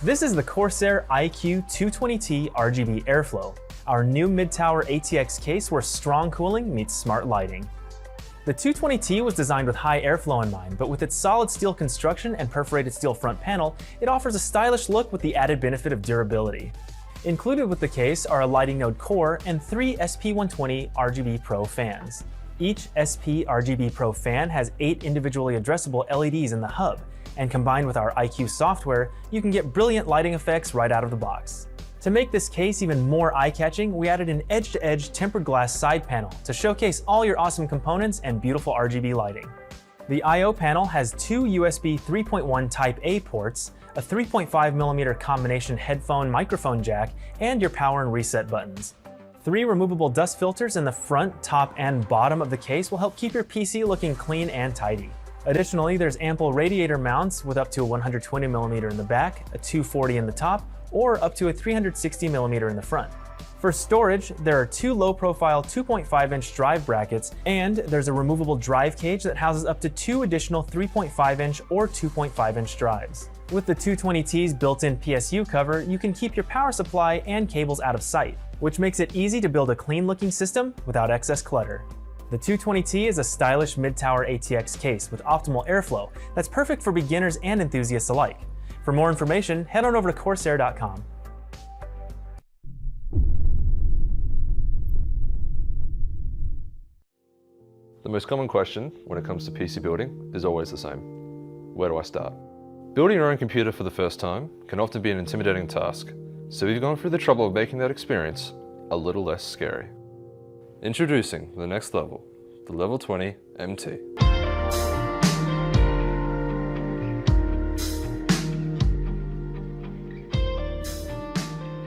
This is the Corsair iQ220T RGB Airflow, our new mid-tower ATX case where strong cooling meets smart lighting. The 220T was designed with high airflow in mind, but with its solid steel construction and perforated steel front panel, it offers a stylish look with the added benefit of durability. Included with the case are a lighting node core and 3 SP120 RGB Pro fans. Each SP RGB Pro fan has 8 individually addressable LEDs in the hub, and combined with our iQ software, you can get brilliant lighting effects right out of the box. To make this case even more eye-catching, we added an edge-to-edge tempered glass side panel to showcase all your awesome components and beautiful RGB lighting. The I/O panel has 2 USB 3.1 Type-A ports, a 3.5mm combination headphone microphone jack, and your power and reset buttons. 3 removable dust filters in the front, top, and bottom of the case will help keep your PC looking clean and tidy. Additionally, there's ample radiator mounts with up to a 120mm in the back, a 240 in the top, or up to a 360mm in the front. For storage, there are 2 low-profile 2.5-inch drive brackets, and there's a removable drive cage that houses up to 2 additional 3.5-inch or 2.5-inch drives. With the 220T's built-in PSU cover, you can keep your power supply and cables out of sight, which makes it easy to build a clean-looking system without excess clutter. The 220T is a stylish mid-tower ATX case with optimal airflow that's perfect for beginners and enthusiasts alike. For more information, head on over to Corsair.com. The most common question when it comes to PC building is always the same. Where do I start? Building your own computer for the first time can often be an intimidating task, so we've gone through the trouble of making that experience a little less scary. Introducing the next level, the Level 20 MT.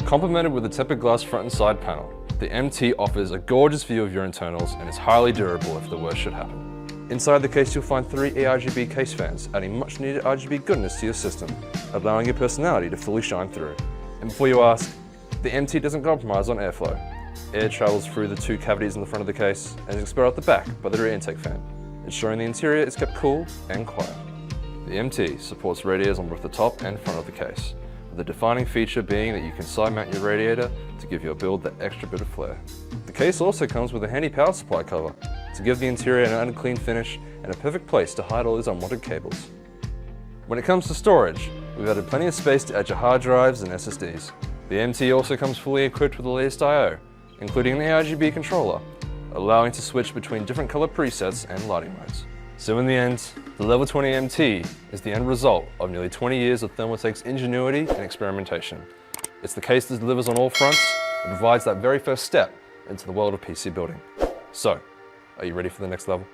Complemented with a tempered glass front and side panel, the MT offers a gorgeous view of your internals and is highly durable if the worst should happen. Inside the case you'll find 3 ARGB case fans, adding much needed RGB goodness to your system, allowing your personality to fully shine through. And before you ask, the MT doesn't compromise on airflow. Air travels through the 2 cavities in the front of the case and is expelled out the back by the rear intake fan, ensuring the interior is kept cool and quiet. The MT supports radiators on both the top and front of the case, with the defining feature being that you can side mount your radiator to give your build that extra bit of flair. The case also comes with a handy power supply cover to give the interior an unclean finish and a perfect place to hide all those unwanted cables. When it comes to storage, we've added plenty of space to add your hard drives and SSDs. The MT also comes fully equipped with the latest I/O, including an ARGB controller, allowing to switch between different color presets and lighting modes. So in the end, the Level 20 MT is the end result of nearly 20 years of Thermaltake's ingenuity and experimentation. It's the case that delivers on all fronts and provides that very first step into the world of PC building. So, are you ready for the next level?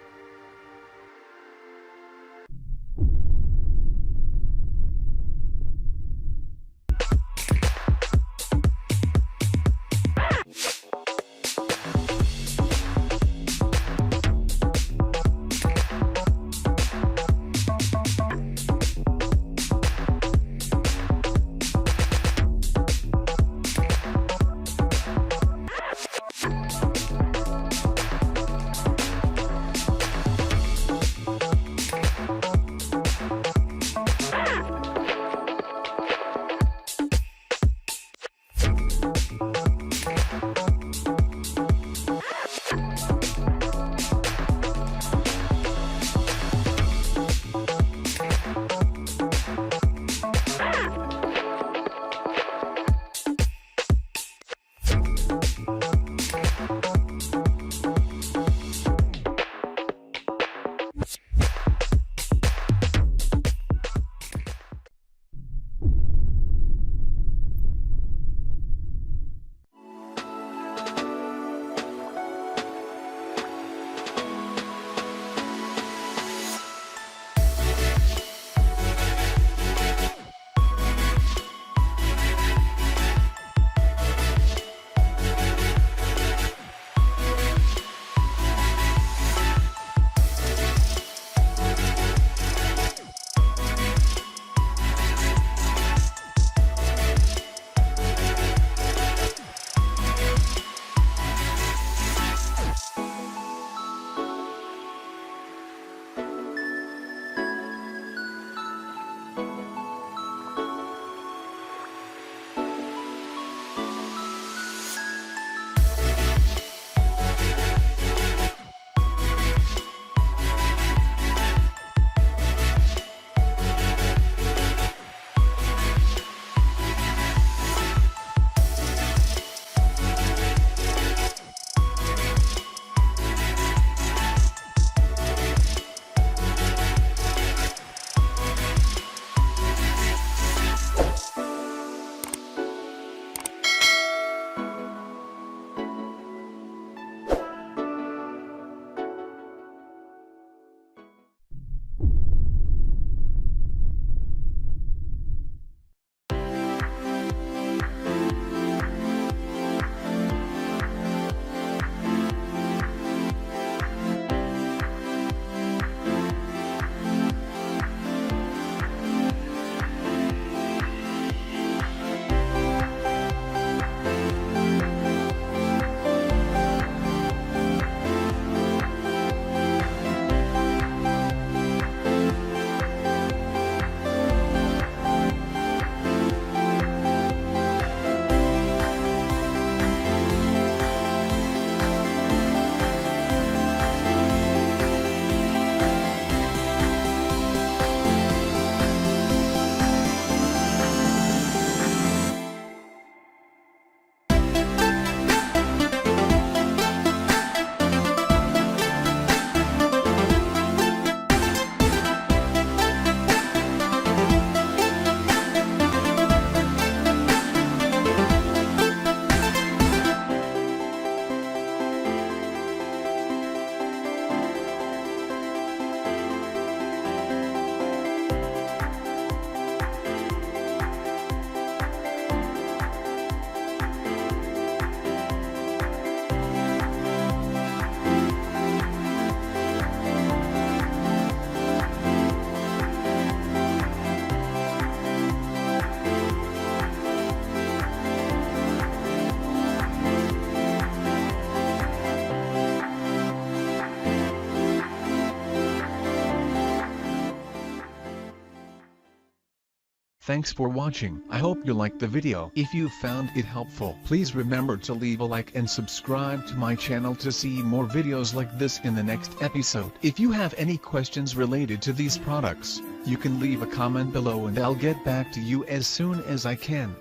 Thanks for watching. I hope you liked the video. If you found it helpful, please remember to leave a like and subscribe to my channel to see more videos like this in the next episode. If you have any questions related to these products, you can leave a comment below and I'll get back to you as soon as I can.